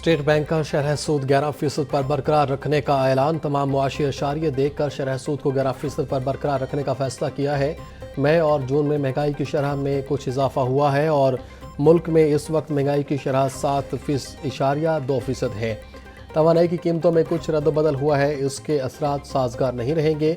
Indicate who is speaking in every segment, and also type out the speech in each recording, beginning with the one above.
Speaker 1: State bank کا شرح سود 11% پر برقرار رکھنے کا اعلان۔ تمام معاشی اشاریے دیکھ کر شرح سود کو 11% پر برقرار رکھنے کا فیصلہ کیا ہے۔ مئی اور جون میں مہنگائی کی شرح میں کچھ اضافہ ہوا ہے اور ملک میں اس وقت مہنگائی کی شرح 7.2% ہے۔ توانائی کی قیمتوں میں کچھ رد و بدل ہوا ہے، اس کے اثرات سازگار نہیں رہیں گے۔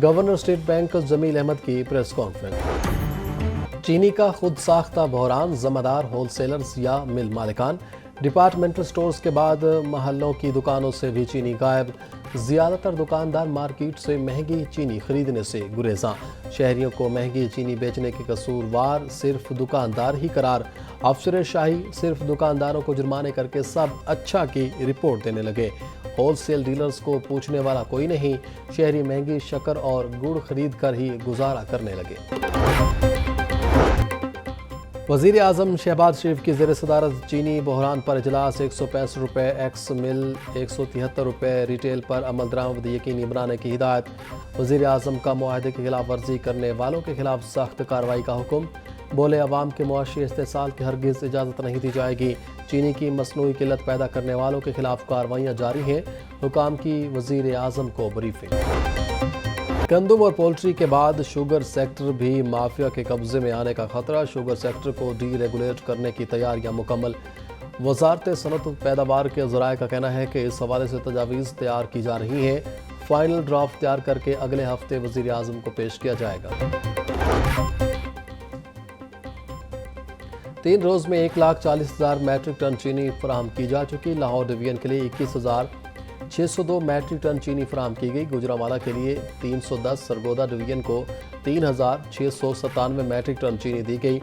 Speaker 1: گورنر اسٹیٹ بینک جمیل احمد کی پریس کانفرنس۔ چینی کا خود ساختہ بحران، ذمہ دار ہول سیلرز یا مل مالکان؟ ڈپارٹمنٹل سٹورز کے بعد محلوں کی دکانوں سے بھی چینی غائب۔ زیادہ تر دکاندار مارکیٹ سے مہنگی چینی خریدنے سے گریزاں۔ شہریوں کو مہنگی چینی بیچنے کے قصوروار صرف دکاندار ہی قرار۔ افسر شاہی صرف دکانداروں کو جرمانے کر کے سب اچھا کی رپورٹ دینے لگے۔ ہول سیل ڈیلرز کو پوچھنے والا کوئی نہیں۔ شہری مہنگی شکر اور گڑ خرید کر ہی گزارا کرنے لگے۔ وزیر اعظم شہباز شریف کی زیر صدارت چینی بحران پر اجلاس۔ 165 روپے ایکس مل، 173 روپے ریٹیل پر عمل درآمد یقینی بنانے کی ہدایت۔ وزیر اعظم کا معاہدے کی خلاف ورزی کرنے والوں کے خلاف سخت کارروائی کا حکم۔ بولے عوام کے معاشی استحصال کی ہرگز اجازت نہیں دی جائے گی۔ چینی کی مصنوعی قلت پیدا کرنے والوں کے خلاف کارروائیاں جاری ہیں۔ حکام کی وزیر اعظم کو بریفنگ۔ گندم اور پولٹری کے بعد شوگر سیکٹر بھی مافیا کے قبضے میں آنے کا خطرہ۔ شوگر سیکٹر کو ڈی ریگولیٹ کرنے کی تیاریاں مکمل۔ وزارت صنعت پیداوار کے ذرائع کا کہنا ہے کہ اس حوالے سے تجاویز تیار کی جا رہی ہیں۔ فائنل ڈرافٹ تیار کر کے اگلے ہفتے وزیر اعظم کو پیش کیا جائے گا۔ 3 روز میں 1,40,000 میٹرک ٹن چینی فراہم کی جا چکی۔ لاہور ڈویژن کے لیے 21,602 میٹرک ٹن چینی فراہم کی گئی۔ گوجرانوالہ کے لیے 310، سرگودا ڈویژن کو 3,697 میٹرک ٹن چینی دی گئی۔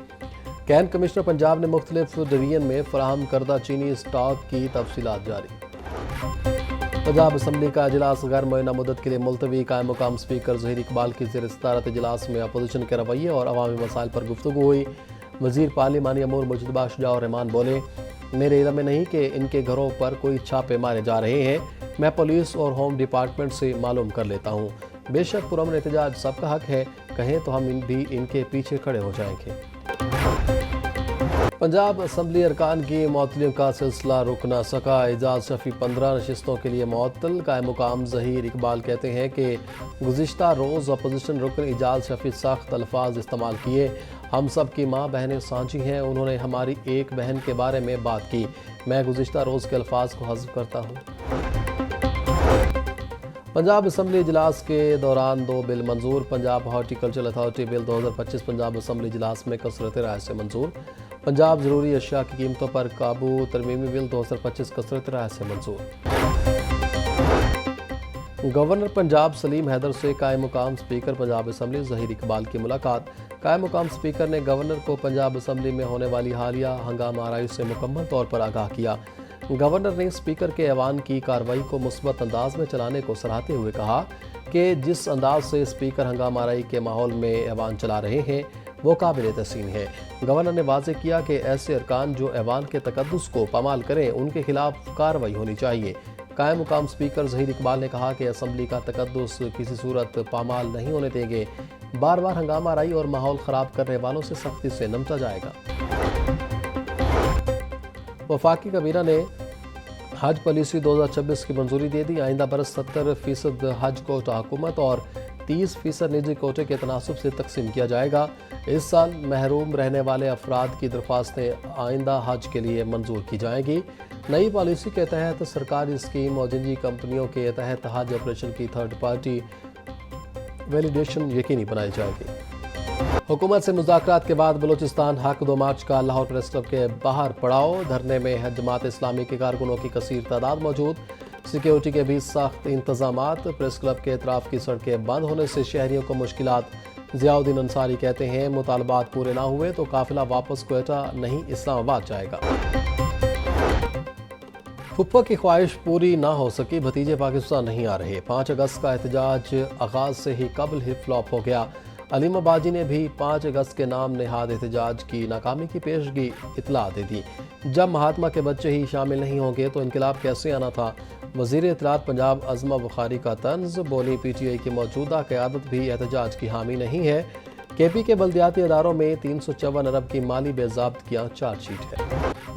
Speaker 1: کین کمشنر پنجاب نے مختلف ڈویژن میں فراہم کردہ چینی اسٹاک کی تفصیلات جاری۔ پنجاب اسمبلی کا اجلاس غیر معینہ مدت کے لیے ملتوی۔ قائم مقام اسپیکر ظہیر اقبال کی زیر صدارت اجلاس میں اپوزیشن کے رویے اور عوامی مسائل پر گفتگو ہوئی۔ وزیر پارلیمانی امور مجتبیٰ شجاع الرحمان بولے، میرے علم میں نہیں کہ ان کے گھروں پر کوئی چھاپے مارے جا رہے ہیں، میں پولیس اور ہوم ڈپارٹمنٹ سے معلوم کر لیتا ہوں۔ بے شک پرامن احتجاج سب کا حق ہے، کہیں تو ہم بھی ان کے پیچھے کھڑے ہو جائیں گے۔ پنجاب اسمبلی ارکان کی معطلیوں کا سلسلہ رک نہ سکا۔ اعجاز شفیع 15 نشستوں کے لیے معطل۔ قائم مقام ظہیر اقبال کہتے ہیں کہ گزشتہ روز اپوزیشن رکن اعجاز شفیع سخت الفاظ استعمال کیے۔ ہم سب کی ماں بہنیں سانجی ہیں، انہوں نے ہماری ایک بہن کے بارے میں بات کی، میں گزشتہ روز کے الفاظ کو حذف کرتا ہوں۔ پنجاب اسمبلی اجلاس کے دوران 2 بل منظور۔ پنجاب ہارٹی کلچرل اتھارٹی بل 2025 پنجاب اسمبلی اجلاس میں کثرت رائے سے منظور۔ پنجاب ضروری اشیاء کی قیمتوں پر قابو ترمیمی بل 2025 کثرت رائے سے منظور۔ گورنر پنجاب سلیم حیدر سے قائم مقام اسپیکر پنجاب اسمبلی ظہیر اقبال کی ملاقات۔ قائم مقام اسپیکر نے گورنر کو پنجاب اسمبلی میں ہونے والی حالیہ ہنگامہ آرائی سے مکمل طور پر آگاہ کیا۔ گورنر نے اسپیکر کے ایوان کی کارروائی کو مثبت انداز میں چلانے کو سراہتے ہوئے کہا کہ جس انداز سے اسپیکر ہنگامہ آرائی کے ماحول میں ایوان چلا رہے ہیں وہ قابل تحسین ہے۔ گورنر نے واضح کیا کہ ایسے ارکان جو ایوان کے تقدس کو پامال کریں ان کے خلاف کارروائی ہونی چاہیے۔ قائم مقام اسپیکر ظہیر اقبال نے کہا کہ اسمبلی کا تقدس کسی صورت پامال نہیں ہونے دیں گے۔ بار بار ہنگامہ آرائی اور ماحول خراب کرنے والوں سے سختی سے نمٹا جائے گا۔ وفاقی کابینہ نے حج پالیسی 2026 کی منظوری دے دی۔ آئندہ برس 70% حج کوٹہ حکومت اور 30% نجی کوٹے کے تناسب سے تقسیم کیا جائے گا۔ اس سال محروم رہنے والے افراد کی درخواستیں آئندہ حج کے لیے منظور کی جائیں گی۔ نئی پالیسی کے تحت سرکاری اسکیم اور نجی کمپنیوں کے تحت حج آپریشن کی تھرڈ پارٹی ویلیڈیشن یقینی بنائی جائے گی۔ حکومت سے مذاکرات کے بعد بلوچستان حق 2 مارچ کا لاہور پریس کلب کے باہر پڑاؤ۔ دھرنے میں جماعت اسلامی کے کارکنوں کی کثیر تعداد موجود۔ سیکیورٹی کے بھی سخت انتظامات۔ پریس کلب کے اطراف کی سڑکیں بند ہونے سے شہریوں کو مشکلات۔ ضیاء الدین انصاری کہتے ہیں مطالبات پورے نہ ہوئے تو قافلہ واپس کوئٹہ نہیں اسلام آباد جائے گا۔ پھپھو کی خواہش پوری نہ ہو سکی، بھتیجے پاکستان نہیں آ رہے۔ 5 اگست کا احتجاج آغاز سے ہی قبل ہی فلاپ ہو گیا۔ علیم آبادی نے بھی 5 اگست کے نام نہاد احتجاج کی ناکامی کی پیشگی اطلاع دے دی۔ جب مہاتما کے بچے ہی شامل نہیں ہوں گے تو انقلاب کیسے آنا تھا؟ وزیر اطلاعات پنجاب عظمہ بخاری کا طنز۔ بولی پی ٹی آئی کی موجودہ قیادت بھی احتجاج کی حامی نہیں ہے۔ کے پی کے بلدیاتی اداروں میں 354 ارب کی مالی بے ضابطگیاں چارج شیٹ ہے۔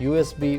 Speaker 1: USB